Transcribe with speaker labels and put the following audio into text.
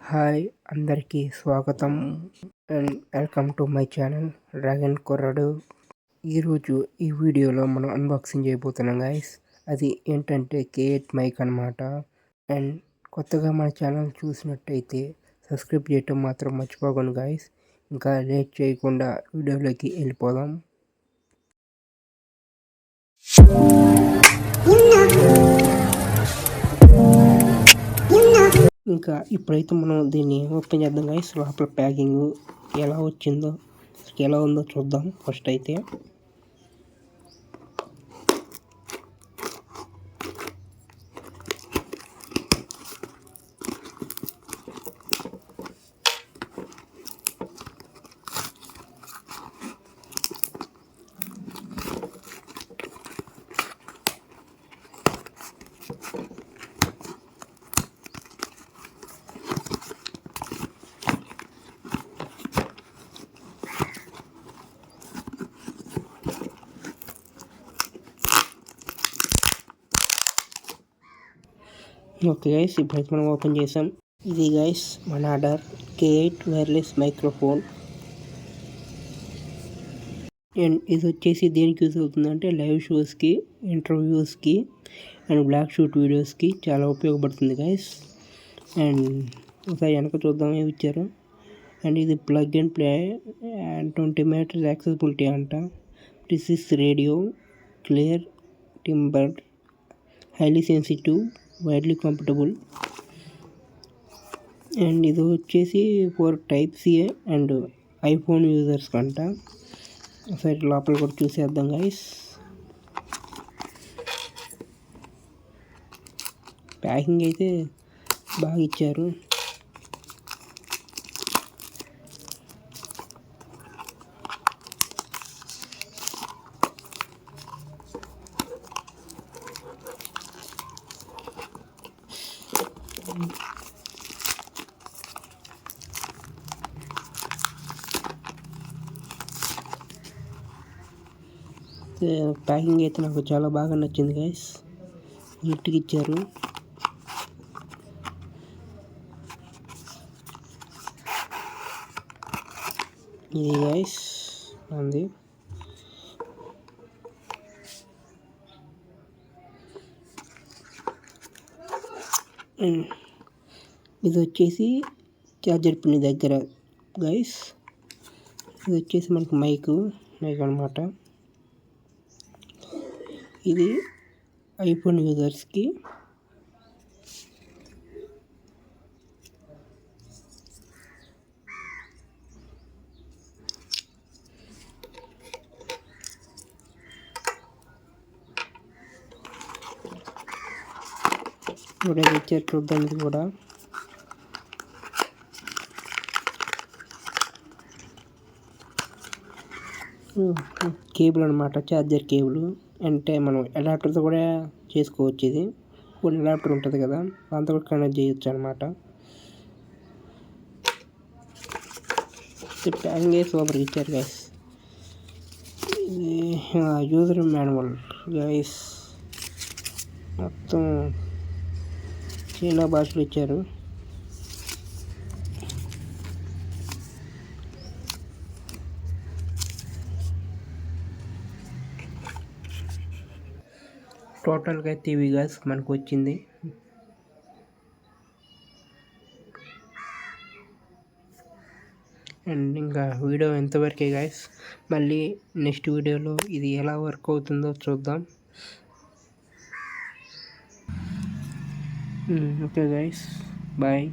Speaker 1: Hi అందరికీ స్వాగతం and welcome to my channel dragon కుర్రాడు. ఈరోజు ఈ వీడియోలో మనం అన్బాక్సింగ్ చేయబోతున్నాం గైస్. అది ఏంటంటే K8 మైక్ అనమాట. అండ్ కొత్తగా మన ఛానల్ చూసినట్టయితే సబ్స్క్రైబ్ చేయటం మాత్రం మర్చిపోకండి గైస్. ఇంకా లేట్ చేయకుండా వీడియోలోకి వెళ్ళిపోదాం. ఇంకా ఇప్పుడైతే మనం దీన్ని ఓపెన్ చేద్దాం గైస్. లోపల ప్యాకింగ్ ఎలా వచ్చిందో ఎలా ఉందో చూద్దాం. ఫస్ట్ అయితే ఓకే గైస్, ఇప్పుడైతే మనం ఓపెన్ చేసాం. ఇది గైస్ మన order K8 wireless microphone. And ఇది వచ్చేసి దేనికి యూజ్ అవుతుందంటే లైవ్ షోస్కి, ఇంటర్వ్యూస్కి అండ్ బ్లాక్ షూట్ వీడియోస్కి చాలా ఉపయోగపడుతుంది గైస్. అండ్ ఒకసారి వెనక చూద్దాం ఏమి ఇచ్చారు. అండ్ ఇది plug and play and 20 metres accessibility అంట. Precise radio, clear timbered, highly sensitive, widely comfortable. And ఇది వచ్చేసి for type C and iPhone users కంట. ఒకసారి లోపల కూడా చూసేద్దాం గైస్. ప్యాకింగ్ అయితే బాగా ఇచ్చారు. ప్యాకింగ్ అయితే నాకు చాలా బాగా నచ్చింది గైస్. నీట్గా ఇచ్చారు. ఇది గైస్ అంది. ఇది వచ్చేసి ఛార్జర్ పిన్ దగ్గర గైస్. ఇది వచ్చేసి మనకు మైక్ అనమాట. ఇది ఐఫోన్ యూజర్స్కి. కూడా ఇచ్చారు, చూద్దాం. ఇది కూడా కేబుల్ అనమాట, ఛార్జర్ కేబుల్. అంటే మనం అడాప్టర్తో కూడా చేసుకోవచ్చు. ఇది కొన్ని అడాప్టర్ ఉంటుంది కదా, దాంతో కూడా కనెక్ట్ చేయొచ్చు అనమాట. ప్యాకింగ్ సూపర్గా ఇచ్చారు గైస్. ఇది యూజర్ మాన్యువల్ గైస్. మొత్తం చైనా భాషలు ఇచ్చారు. టోటల్గా అయితే ఇవి గైస్ మనకు వచ్చింది. అండ్ ఇంకా వీడియో ఎంతవరకే గైస్. మళ్ళీ నెక్స్ట్ వీడియోలో ఇది ఎలా వర్క్ అవుతుందో చూద్దాం. Okay guys, bye.